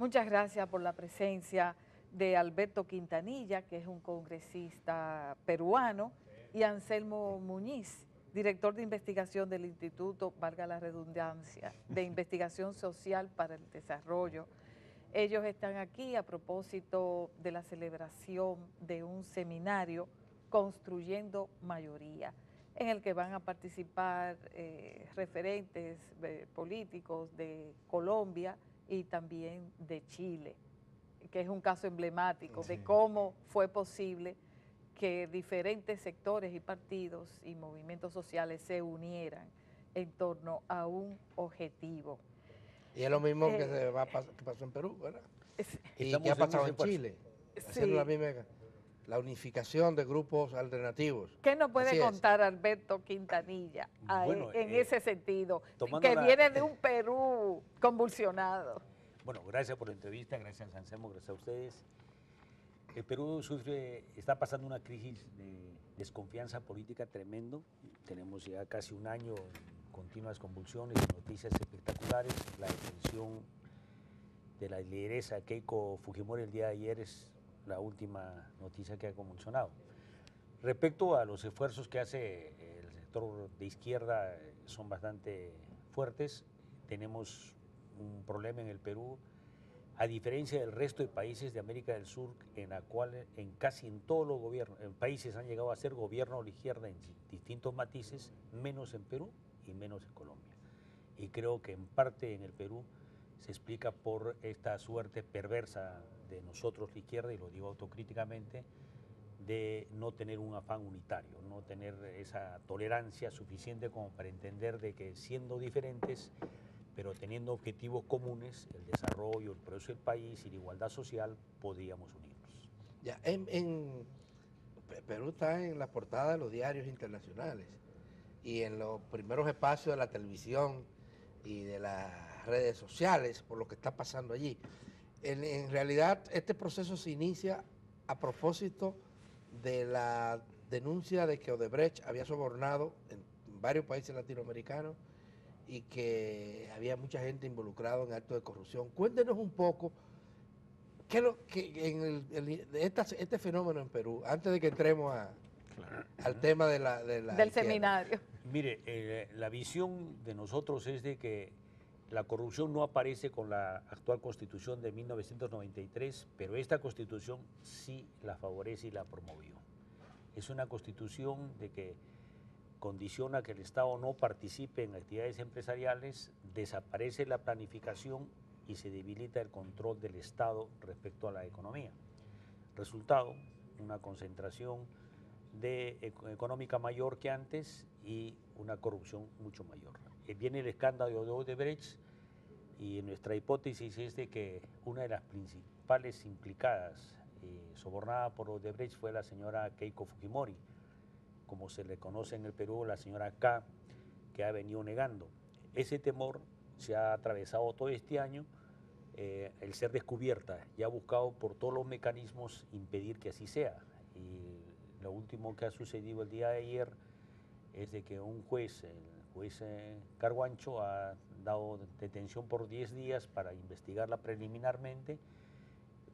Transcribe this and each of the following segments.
Muchas gracias por la presencia de Alberto Quintanilla, que es un congresista peruano, y Anselmo Muñiz, director de investigación del Instituto, valga la redundancia, de Investigación Social para el Desarrollo. Ellos están aquí a propósito de la celebración de un seminario Construyendo Mayoría, en el que van a participar referentes políticos de Colombia y también de Chile, que es un caso emblemático de cómo fue posible que diferentes sectores y partidos y movimientos sociales se unieran en torno a un objetivo. Y es lo mismo que pasó en Perú, ¿verdad? Y Estamos que ha en pasado ese en esfuerzo. Chile. Haciendo Sí. la unificación de grupos alternativos. ¿Qué nos puede Así es. contar Alberto Quintanilla Bueno, en ese sentido, tomando que la- viene de un Perú convulsionado? Bueno, gracias por la entrevista, gracias Anselmo, gracias a ustedes. El Perú está pasando una crisis de desconfianza política tremendo. Tenemos ya casi un año en continuas convulsiones y noticias espectaculares. La detención de la lideresa Keiko Fujimori el día de ayer es la última noticia que ha convulsionado. Respecto a los esfuerzos que hace el sector de izquierda, son bastante fuertes. Tenemos un problema en el Perú, a diferencia del resto de países de América del Sur, en la cual casi en todos los gobiernos, en países han llegado a ser gobierno de la izquierda en distintos matices, menos en Perú y menos en Colombia. Y creo que en parte en el Perú se explica por esta suerte perversa de nosotros, la izquierda, y lo digo autocríticamente, de no tener un afán unitario, no tener esa tolerancia suficiente como para entender de que siendo diferentes, pero teniendo objetivos comunes, el desarrollo, el progreso del país y la igualdad social, podríamos unirnos. Ya, Perú está en la portada de los diarios internacionales y en los primeros espacios de la televisión y de las redes sociales por lo que está pasando allí. En realidad, este proceso se inicia a propósito de la denuncia de que Odebrecht había sobornado en varios países latinoamericanos y que había mucha gente involucrada en actos de corrupción. Cuéntenos un poco qué es lo que este fenómeno en Perú, antes de que entremos al tema de la Del izquierda. seminario. Mire, la visión de nosotros es de que la corrupción no aparece con la actual Constitución de 1993, pero esta Constitución sí la favorece y la promovió. Es una Constitución de que condiciona que el Estado no participe en actividades empresariales, desaparece la planificación y se debilita el control del Estado respecto a la economía. Resultado, una concentración económica mayor que antes y una corrupción mucho mayor. Viene el escándalo de Odebrecht y nuestra hipótesis es de que una de las principales implicadas sobornada por Odebrecht fue la señora Keiko Fujimori, como se le conoce en el Perú, la señora K, que ha venido negando. Ese temor se ha atravesado todo este año, el ser descubierta, y ha buscado por todos los mecanismos impedir que así sea. Y lo último que ha sucedido el día de ayer es de que un juez, el juez Carguancho, ha dado detención por 10 días para investigarla preliminarmente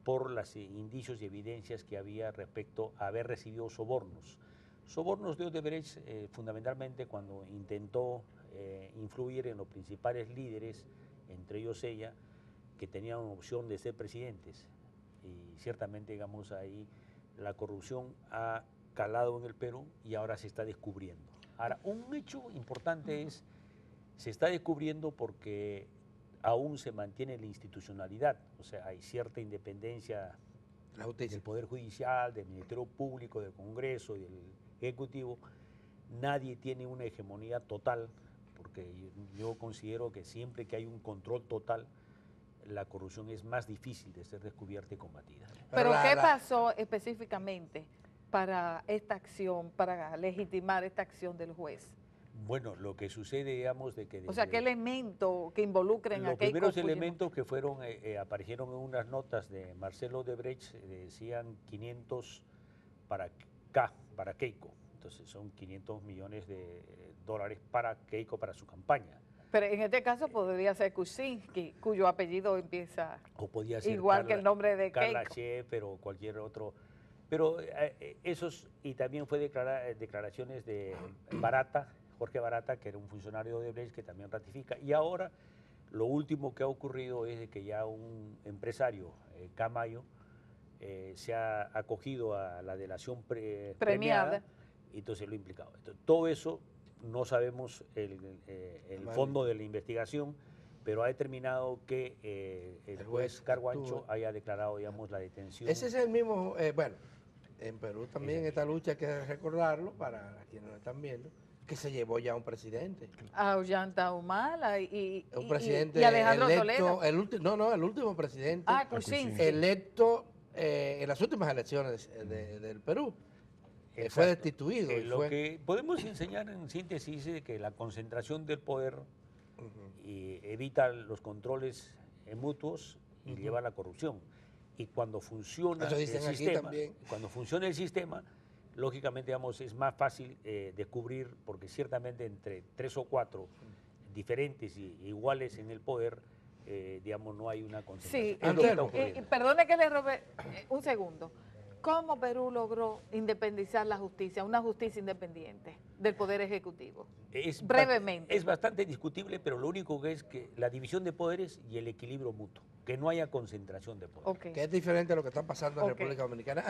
por los indicios y evidencias que había respecto a haber recibido sobornos. Sobornos de Odebrecht fundamentalmente cuando intentó influir en los principales líderes, entre ellos ella, que tenían opción de ser presidentes. Y ciertamente, digamos, ahí la corrupción ha calado en el Perú y ahora se está descubriendo. Ahora, un hecho importante es, se está descubriendo porque aún se mantiene la institucionalidad, o sea, hay cierta independencia del Poder Judicial, del Ministerio Público, del Congreso y del Ejecutivo. Nadie tiene una hegemonía total, porque yo considero que siempre que hay un control total, la corrupción es más difícil de ser descubierta y combatida. Pero ¿qué pasó específicamente para esta acción, para legitimar esta acción del juez? Bueno, lo que sucede, digamos, de que... O sea, ¿qué elemento que involucren a Los Keiko primeros Fujimori? elementos que fueron, aparecieron en unas notas de Marcelo Odebrecht, decían 500 para K, para Keiko. Entonces son 500 millones de dólares para Keiko, para su campaña. Pero en este caso podría ser Kuczynski, cuyo apellido empieza O podía ser igual que el nombre de Carla Keiko. Schaeffer o cualquier otro. Pero esos, y también fue declaraciones de Barata, Jorge Barata, que era un funcionario de Odebrecht, que también ratifica. Y ahora lo último que ha ocurrido es de que ya un empresario, Camayo, se ha acogido a la delación premiada y entonces lo ha implicado. Entonces, todo eso no sabemos el fondo de la investigación, pero ha determinado que el juez Carguancho haya declarado, digamos, la detención. Ese es el mismo, bueno, en Perú también esta lucha hay que recordarlo para quienes lo están viendo, que se llevó ya un presidente. A Ollanta Humala y electo, Alejandro Toledo. El último presidente Kuczynski. electo en las últimas elecciones del Perú. Fue destituido. Lo que podemos enseñar en síntesis es que la concentración del poder evita los controles mutuos y lleva a la corrupción. Y cuando funciona el sistema, lógicamente, digamos, es más fácil descubrir, porque ciertamente entre 3 o 4 diferentes y iguales en el poder, digamos, no hay una concentración. Sí, perdone que le robe un segundo. ¿Cómo Perú logró independizar la justicia, una justicia independiente del Poder Ejecutivo? Brevemente. Es bastante discutible, pero lo único que es que la división de poderes y el equilibrio mutuo, que no haya concentración de poder. Okay. Que es diferente a lo que está pasando en República Dominicana.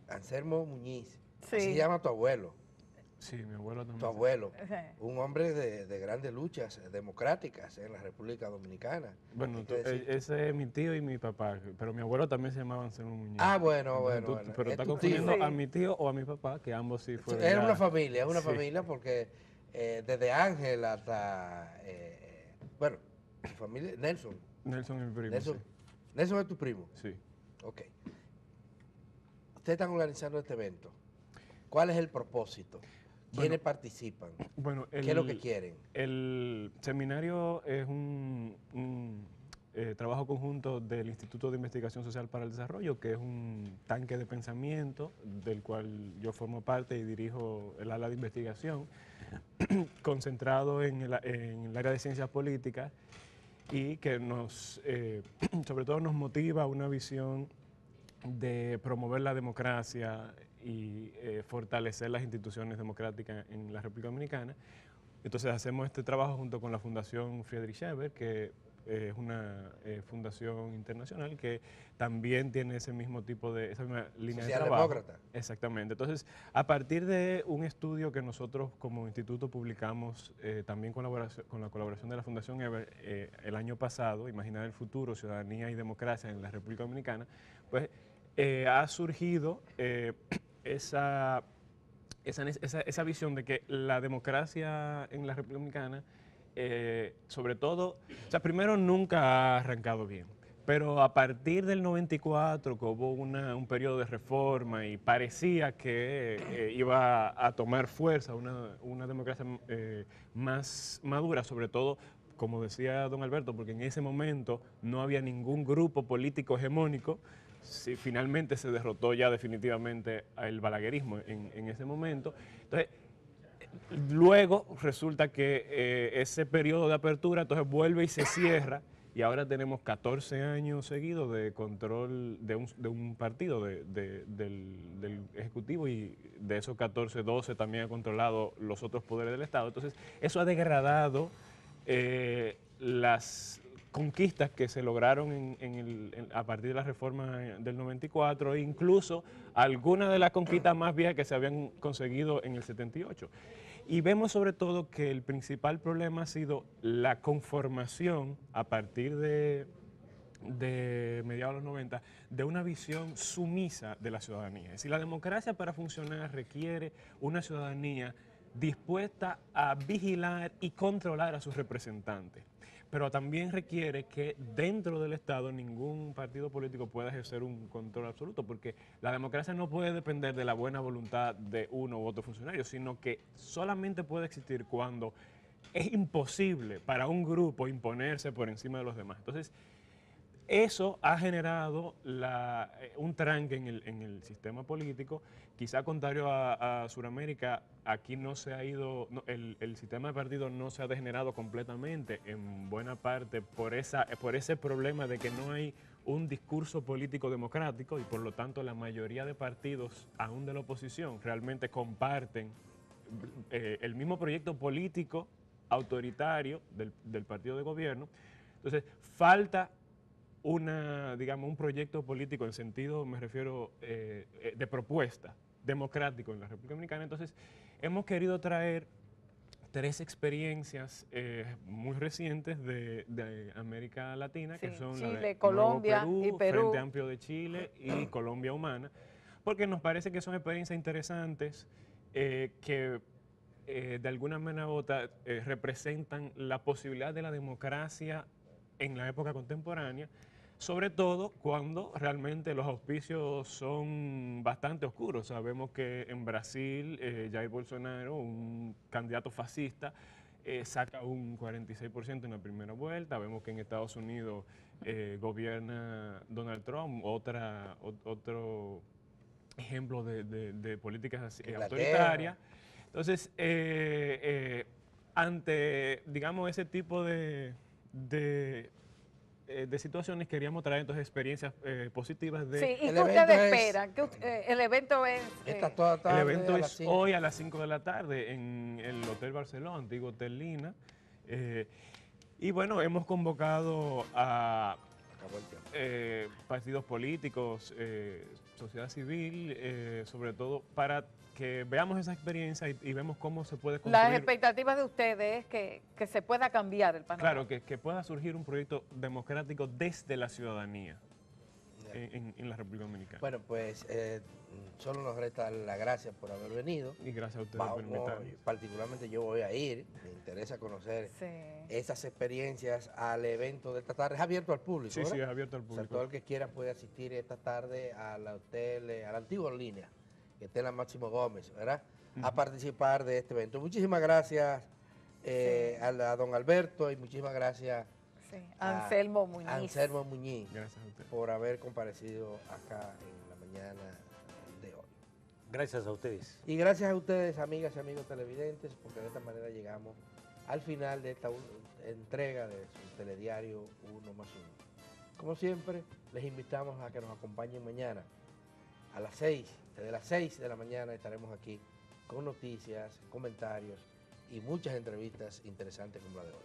Anselmo Muñiz, sí. Así se llama tu abuelo. Sí, mi abuelo también. Tu abuelo, un hombre de grandes luchas democráticas en la República Dominicana. Bueno, ese es mi tío y mi papá, pero mi abuelo también se llamaba Anselmo Muñiz. Ah, bueno. Pero está confundiendo a mi tío o a mi papá, que ambos sí fueron. Es una familia, porque desde Ángel hasta, bueno, mi familia, Nelson. Nelson es mi primo, Nelson es tu primo. Sí. Ok. Ustedes están organizando este evento. ¿Cuál es el propósito? ¿Quiénes participan? Bueno, ¿Qué es lo que quieren? El seminario es un trabajo conjunto del Instituto de Investigación Social para el Desarrollo, que es un tanque de pensamiento del cual yo formo parte y dirijo el ala de investigación, concentrado en el área de ciencias políticas y que sobre todo nos motiva a una visión de promover la democracia y fortalecer las instituciones democráticas en la República Dominicana. Entonces hacemos este trabajo junto con la Fundación Friedrich Ebert, que es una fundación internacional que también tiene ese mismo tipo de, esa misma línea de trabajo. Socialdemócrata. Exactamente. Entonces, a partir de un estudio que nosotros como instituto publicamos, también con la colaboración de la Fundación Ebert, el año pasado, Imaginar el futuro, ciudadanía y democracia en la República Dominicana, pues ha surgido esa visión de que la democracia en la República Dominicana, sobre todo, o sea, primero nunca ha arrancado bien, pero a partir del 94, que hubo un periodo de reforma y parecía que iba a tomar fuerza una democracia más madura, sobre todo, como decía don Alberto, porque en ese momento no había ningún grupo político hegemónico. Sí, finalmente se derrotó ya definitivamente el balaguerismo en ese momento. Entonces, luego resulta que ese periodo de apertura entonces vuelve y se cierra y ahora tenemos 14 años seguidos de control de un partido del Ejecutivo y de esos 14, 12 también ha controlado los otros poderes del Estado. Entonces, eso ha degradado las conquistas que se lograron a partir de la reforma del 94 e incluso algunas de las conquistas más viejas que se habían conseguido en el 78. Y vemos sobre todo que el principal problema ha sido la conformación a partir de mediados de los 90 de una visión sumisa de la ciudadanía. Es decir, la democracia para funcionar requiere una ciudadanía dispuesta a vigilar y controlar a sus representantes. Pero también requiere que dentro del Estado ningún partido político pueda ejercer un control absoluto, porque la democracia no puede depender de la buena voluntad de uno u otro funcionario, sino que solamente puede existir cuando es imposible para un grupo imponerse por encima de los demás. Entonces, eso ha generado un tranque en el sistema político. Quizá contrario a Sudamérica, aquí no se ha ido, el sistema de partidos no se ha degenerado completamente, en buena parte por ese problema de que no hay un discurso político democrático y por lo tanto la mayoría de partidos, aún de la oposición, realmente comparten el mismo proyecto político autoritario del partido de gobierno. Entonces, falta digamos, un proyecto político en sentido, me refiero, de propuesta democrático en la República Dominicana. Entonces, hemos querido traer 3 experiencias muy recientes de América Latina, Sí, que son Chile, la de Colombia Nuevo y Perú. Frente Amplio de Chile y Colombia Humana, porque nos parece que son experiencias interesantes que de alguna manera u otra representan la posibilidad de la democracia en la época contemporánea, sobre todo cuando realmente los auspicios son bastante oscuros. Sabemos que en Brasil, Jair Bolsonaro, un candidato fascista, saca un 46% en la primera vuelta. Vemos que en Estados Unidos gobierna Donald Trump, otro ejemplo de políticas autoritarias. Entonces, ante, digamos, ese tipo de situaciones, queríamos traer entonces experiencias positivas de... Sí, ¿y El qué evento ustedes es- esperan? El evento es... Esta toda El tarde evento a las es 5. hoy a las 5 de la tarde en el Hotel Barceló, antiguo Hotel Lina. Y bueno, hemos convocado a Acabó el tiempo. partidos políticos, sociedad civil, sobre todo para que veamos esa experiencia y vemos cómo se puede construir. Las expectativas de ustedes es que se pueda cambiar el panorama. Claro, que pueda surgir un proyecto democrático desde la ciudadanía en la República Dominicana. Bueno, pues solo nos resta dar las gracias por haber venido. Y gracias a ustedes por invitarnos. Particularmente yo voy a ir, me interesa conocer Sí. esas experiencias al evento de esta tarde. Es abierto al público, Sí, ¿verdad? sí, es abierto al O sea, público. todo el que quiera puede asistir esta tarde al hotel, al antiguo Línea, que está en la Máximo Gómez, ¿verdad? A participar de este evento. Muchísimas gracias a don Alberto y muchísimas gracias Sí, a Anselmo Muñiz. Anselmo Muñiz Gracias a ustedes. por haber comparecido acá en la mañana de hoy. Gracias a ustedes. Y gracias a ustedes, amigas y amigos televidentes, porque de esta manera llegamos al final de esta entrega de su telediario 1+1. Como siempre, les invitamos a que nos acompañen mañana a las 6, desde las 6 de la mañana estaremos aquí con noticias, comentarios y muchas entrevistas interesantes como la de hoy.